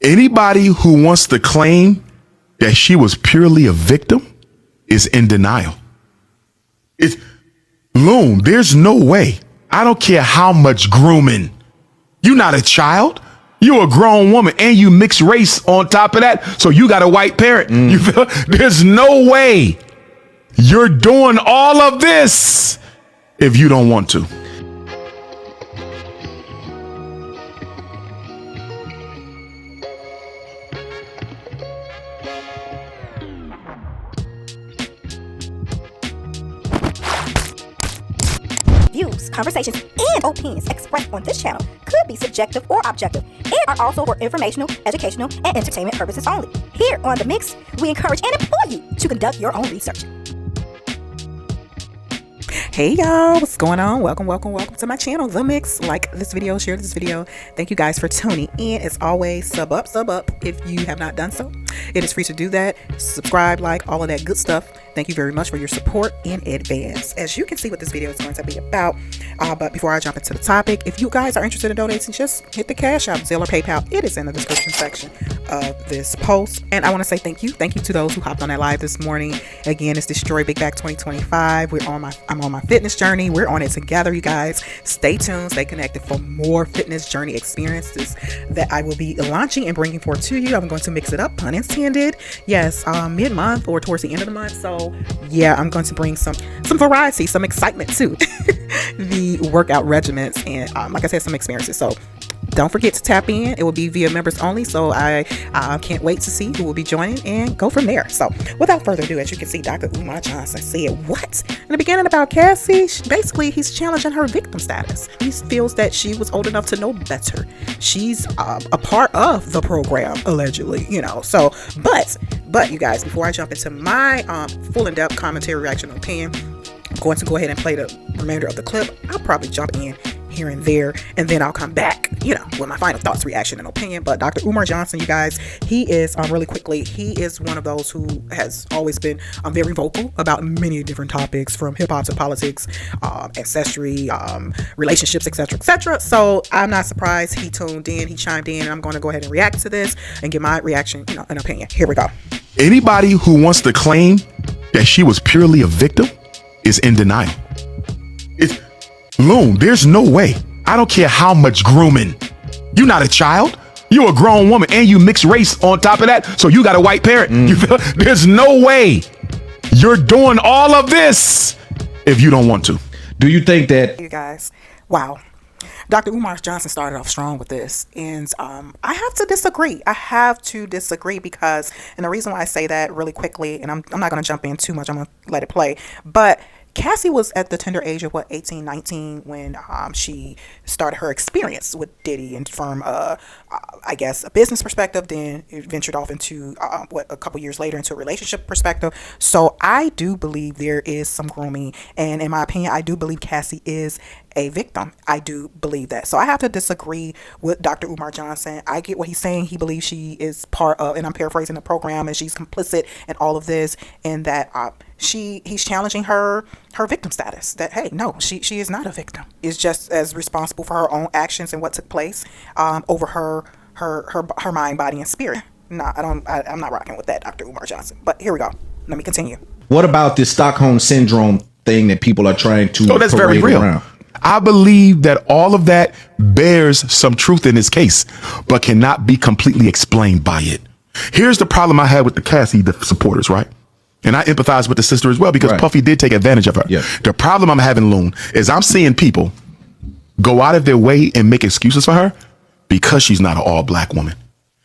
Anybody who wants to claim that she was purely a victim is in denial. It's Loon, there's no way. I don't care how much grooming. You're not a child. You're a grown woman and you mix race on top of that. So you got a white parent. You feel? There's no way you're doing all of this if you don't want to. Views, conversations, and opinions expressed on this channel could be subjective or objective and are also for informational, educational, and entertainment purposes only. Here on The Mix, we encourage and implore you to conduct your own research. Hey y'all, what's going on? Welcome to my channel, The Mix. Like this video, share this video. Thank you guys for tuning in. As always, sub up if you have not done so. It is free to do that. Subscribe, like, all of that good stuff. Thank you very much for your support in advance. As you can see what this video is going to be about. But before I jump into the topic, if you guys are interested in donating, just hit the Cash App, Zelle, or PayPal. It is in the description section of this post. And I want to say thank you. Thank you to those who hopped on that live this morning. Again, it's Destroy Big Back 2025. I'm on my fitness journey. We're on it together, you guys. Stay tuned, stay connected for more fitness journey experiences that I will be launching and bringing forth to you. I'm going to mix it up, pun intended. Yes, mid-month or towards the end of the month. So yeah, I'm going to bring some variety, some excitement to the workout regimens and like I said, some experiences. So don't forget to tap in. It will be via members only. So I can't wait to see who will be joining and go from there. So without further ado, as you can see, Dr. Umar Johnson said what in the beginning about Cassie. Basically, he's challenging her victim status. He feels that she was old enough to know better. She's a part of the program, allegedly, So, but you guys, before I jump into my full in-depth commentary, reaction, opinion, I'm going to go ahead and play the remainder of the clip. I'll probably jump in here and there, and then I'll come back, with my final thoughts, reaction, and opinion. But Dr. Umar Johnson, you guys, he is really quickly, he is one of those who has always been very vocal about many different topics, from hip-hop to politics, ancestry, relationships, etc. So I'm not surprised he tuned in, he chimed in, and I'm going to go ahead and react to this and give my reaction, and opinion. Here we go. Anybody who wants to claim that she was purely a victim is in denial. It's Loon, there's no way. I don't care how much grooming. You're not a child. You're a grown woman and you mix race on top of that. So you got a white parent. You feel? There's no way you're doing all of this if you don't want to. Do you think that... You guys, wow. Dr. Umar Johnson started off strong with this, and I have to disagree because, and the reason why I say that really quickly, and I'm not going to jump in too much, I'm going to let it play, but Cassie was at the tender age of 18, 19 when she started her experience with Diddy, and from I guess a business perspective, then it ventured off into a couple years later into a relationship perspective. So I do believe there is some grooming, and in my opinion, I do believe Cassie is a victim. I do believe that. So I have to disagree with Dr. Umar Johnson. I get what he's saying. He believes she is part of, and I'm paraphrasing the program, and she's complicit in all of this, and that he's challenging her victim status. That, hey, no, she is not a victim. Is just as responsible for her own actions and what took place over her mind, body, and spirit. No, I'm not rocking with that, Dr. Umar Johnson. But here we go. Let me continue. What about this Stockholm syndrome thing that people are trying to that's very real. Around? I believe that all of that bears some truth in this case, but cannot be completely explained by it. Here's the problem I had with the Cassie supporters, right? And I empathize with the sister as well, because Puffy did take advantage of her. Yeah. The problem I'm having, Loon, is I'm seeing people go out of their way and make excuses for her because she's not an all-black woman.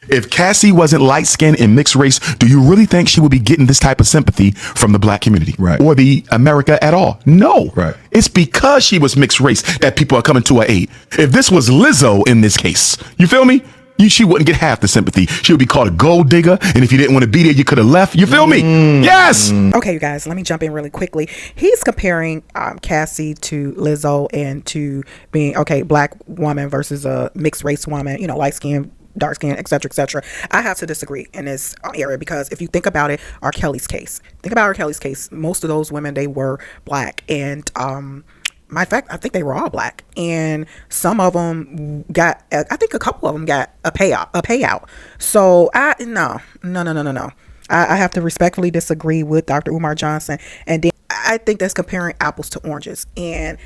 If Cassie wasn't light-skinned and mixed race, do you really think she would be getting this type of sympathy from the black community or the America at all? No. It's because she was mixed race that people are coming to her aid. If this was Lizzo in this case, you feel me? She wouldn't get half the sympathy. She would be called a gold digger, and if you didn't want to be there, you could have left. You feel me? Yes. Okay, you guys, let me jump in really quickly. He's comparing Cassie to Lizzo and to being, black woman versus a mixed race woman, light skin, dark skin, etc. I have to disagree in this area, because if you think about it, Think about R. Kelly's case. Most of those women, they were black, and matter of fact, I think they were all black, and some of them got, I think a couple of them got a payout. So no. I have to respectfully disagree with Dr. Umar Johnson, and then I think that's comparing apples to oranges. And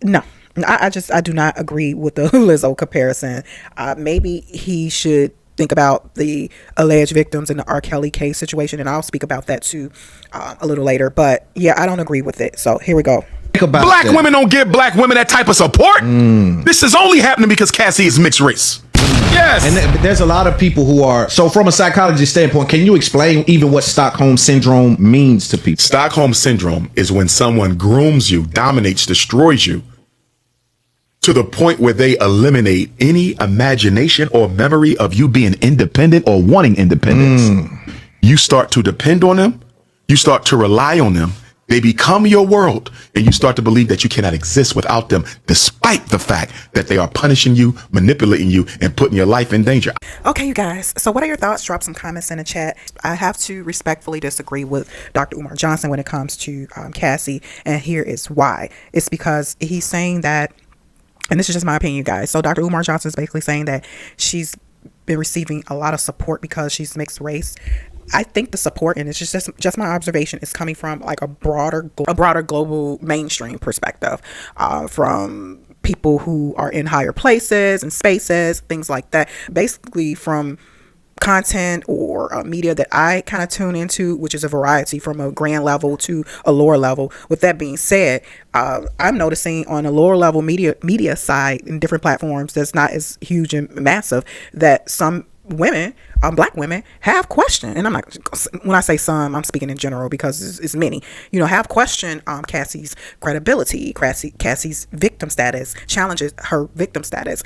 no, I do not agree with the Lizzo comparison. Maybe he should think about the alleged victims in the R. Kelly case situation, and I'll speak about that too a little later. But yeah, I don't agree with it. So here we go. Black women don't give black women that type of support. This is only happening because Cassie is mixed race. Yes. And there's a lot of people who are, so from a psychology standpoint, can you explain even what Stockholm Syndrome means to people? Stockholm Syndrome is when someone grooms you, dominates, destroys you to the point where they eliminate any imagination or memory of you being independent or wanting independence. You start to depend on them. You start to rely on them. They become your world, and you start to believe that you cannot exist without them, despite the fact that they are punishing you, manipulating you, and putting your life in danger. Okay, you guys. So what are your thoughts? Drop some comments in the chat. I have to respectfully disagree with Dr. Umar Johnson when it comes to Cassie, and here is why. It's because he's saying that, and this is just my opinion, guys. So Dr. Umar Johnson is basically saying that she's been receiving a lot of support because she's mixed race. I think the support, and it's just my observation, is coming from like a broader global mainstream perspective, from people who are in higher places and spaces, things like that. Basically, from content or media that I kind of tune into, which is a variety from a grand level to a lower level. With that being said, I'm noticing on a lower level media side in different platforms that's not as huge and massive, that some women, black women, have questioned, and I'm not, when I say some, I'm speaking in general because it's many, have questioned Cassie's credibility, Cassie's victim status, challenges her victim status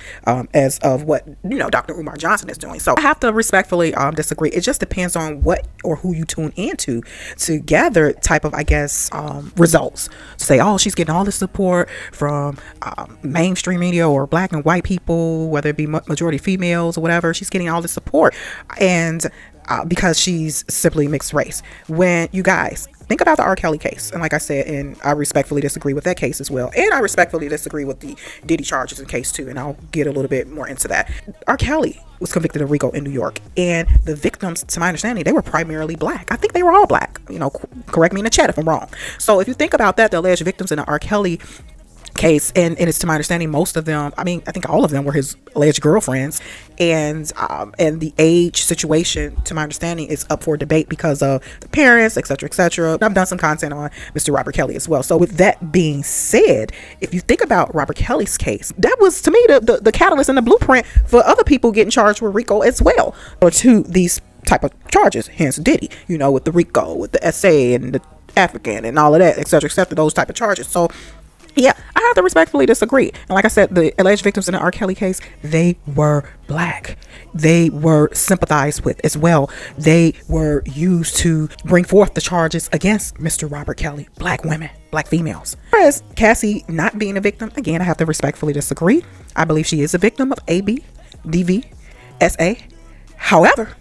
as of what Dr. Umar Johnson is doing. So I have to respectfully disagree. It just depends on what or who you tune into to gather type of, I guess, results. To say, oh, she's getting all this support from mainstream media or black and white people, whether it be majority females or whatever, she's getting all this support, and because she's simply mixed race. When you guys think about the R. Kelly case, and like I said, and I respectfully disagree with that case as well, and I respectfully disagree with the Diddy charges in case 2, and I'll get a little bit more into that. R. Kelly was convicted of RICO in New York, and the victims, to my understanding, they were primarily black. I think they were all black. Correct me in the chat if I'm wrong. So if you think about that, the alleged victims in the R. Kelly case, and it's to my understanding most of them, I think all of them were his alleged girlfriends, and the age situation, to my understanding, is up for debate because of the parents, etc. I've done some content on Mr. Robert Kelly as well. So with that being said, if you think about Robert Kelly's case, that was to me the catalyst and the blueprint for other people getting charged with RICO as well, or to these type of charges, hence Diddy, with the RICO, with the SA and the African and all of that, etc., those type of charges. So yeah, I have to respectfully disagree. And like I said, the alleged victims in the R. Kelly case, they were black. They were sympathized with as well. They were used to bring forth the charges against Mr. Robert Kelly. Black women, black females. Whereas Cassie not being a victim, again, I have to respectfully disagree. I believe she is a victim of AB, DV, SA. However,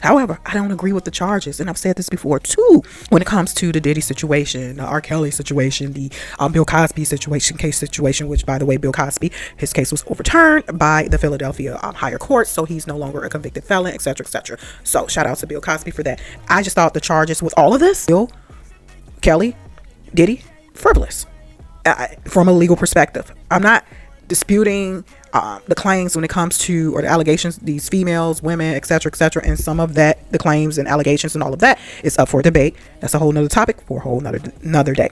I don't agree with the charges, and I've said this before too. When it comes to the Diddy situation, the R. Kelly situation, the Bill Cosby case situation, which, by the way, Bill Cosby, his case was overturned by the Philadelphia higher court, so he's no longer a convicted felon, etc. So shout out to Bill Cosby for that. I just thought the charges with all of this, Bill, Kelly, Diddy, frivolous from a legal perspective. I'm not disputing the claims when it comes to, or the allegations, these females, women, etc., and some of that, the claims and allegations and all of that is up for debate. That's a whole nother topic for a whole another day.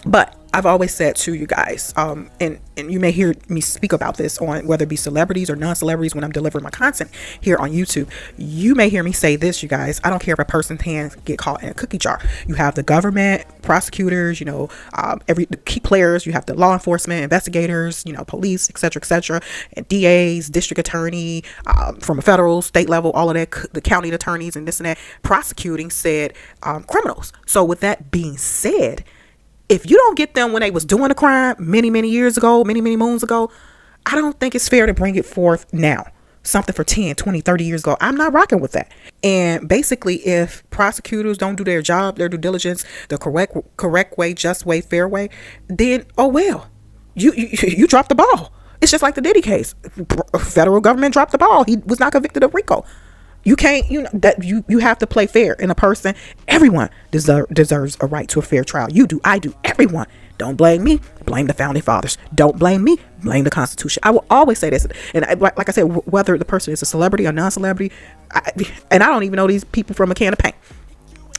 But I've always said to you guys, and you may hear me speak about this on whether it be celebrities or non-celebrities when I'm delivering my content here on YouTube. You may hear me say this, you guys. I don't care if a person's hands get caught in a cookie jar. You have the government, prosecutors, the key players. You have the law enforcement, investigators, police, etc., and DAs, district attorney, from a federal, state level, all of that, the county attorneys and this and that, prosecuting said criminals. So with that being said, if you don't get them when they was doing a crime many years ago, many moons ago, I don't think it's fair to bring it forth now. something for 10, 20, 30 years ago. I'm not rocking with that. And basically, if prosecutors don't do their job, their due diligence, the correct way, just way, fair way, then, oh well, you dropped the ball. It's just like the Diddy case. Federal government dropped the ball. He was not convicted of RICO. You can't, you have to play fair. And a person, everyone deserves a right to a fair trial. You do, I do, everyone. Don't blame me, blame the founding fathers. Don't blame me, blame the Constitution. I will always say this. And like I said, whether the person is a celebrity or non-celebrity, and I don't even know these people from a can of paint.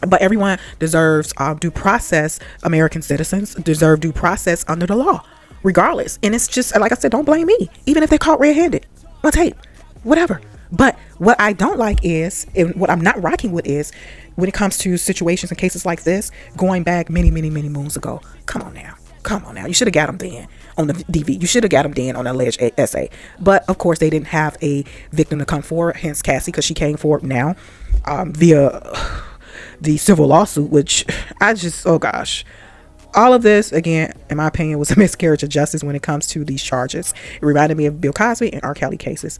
But everyone deserves due process. American citizens deserve due process under the law, regardless. And it's just, like I said, don't blame me. Even if they're caught red-handed on tape, whatever. But what I don't like is, and what I'm not rocking with is, when it comes to situations and cases like this, going back many, many, many moons ago. Come on now. You should have got them then on the DV. You should have got them then on the alleged essay. But of course, they didn't have a victim to come forward, hence Cassie, because she came forward now via the civil lawsuit, which oh gosh. All of this, again, in my opinion, was a miscarriage of justice when it comes to these charges. It reminded me of Bill Cosby and R.Kells cases.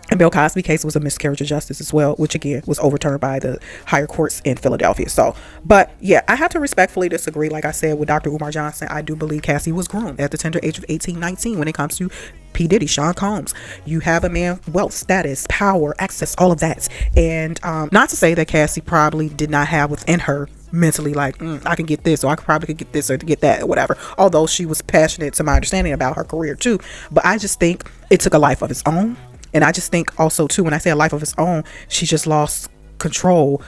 And Bill Cosby case was a miscarriage of justice as well, which again was overturned by the higher courts in Philadelphia. So, but yeah, I have to respectfully disagree. Like I said, with Dr. Umar Johnson, I do believe Cassie was groomed at the tender age of 18, 19 when it comes to P. Diddy, Sean Combs. You have a man, wealth, status, power, access, all of that. And not to say that Cassie probably did not have within her mentally like, I can get this, or I probably could get this or to get that or whatever. Although she was passionate, to my understanding, about her career too. But I just think it took a life of its own. And I just think also too, when I say a life of its own, she just lost control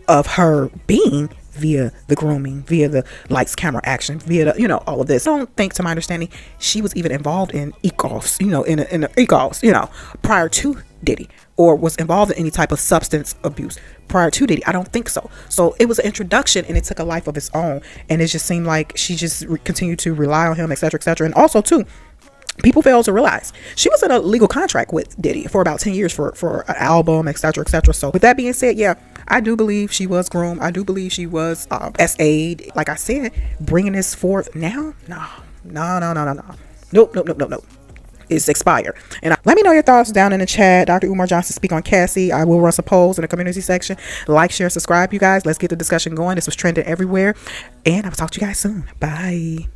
of her being via the grooming, via the lights, camera, action, via the, all of this. I don't think, to my understanding, she was even involved in ECOS, in the ECOS, prior to Diddy, or was involved in any type of substance abuse prior to Diddy. I don't think so. So it was an introduction, and it took a life of its own. And it just seemed like she just continued to rely on him, etc., etc. And also too, people fail to realize she was in a legal contract with Diddy for about 10 years for an album, etc., etc. So with that being said, yeah, I do believe she was groomed. I do believe she was SA'd. Like I said, bringing this forth now, no. Nope. It's expired. And let me know your thoughts down in the chat. Dr. Umar Johnson speak on Cassie. I will run some polls in the community section. Like, share, subscribe, you guys. Let's get the discussion going. This was trending everywhere. And I will talk to you guys soon. Bye.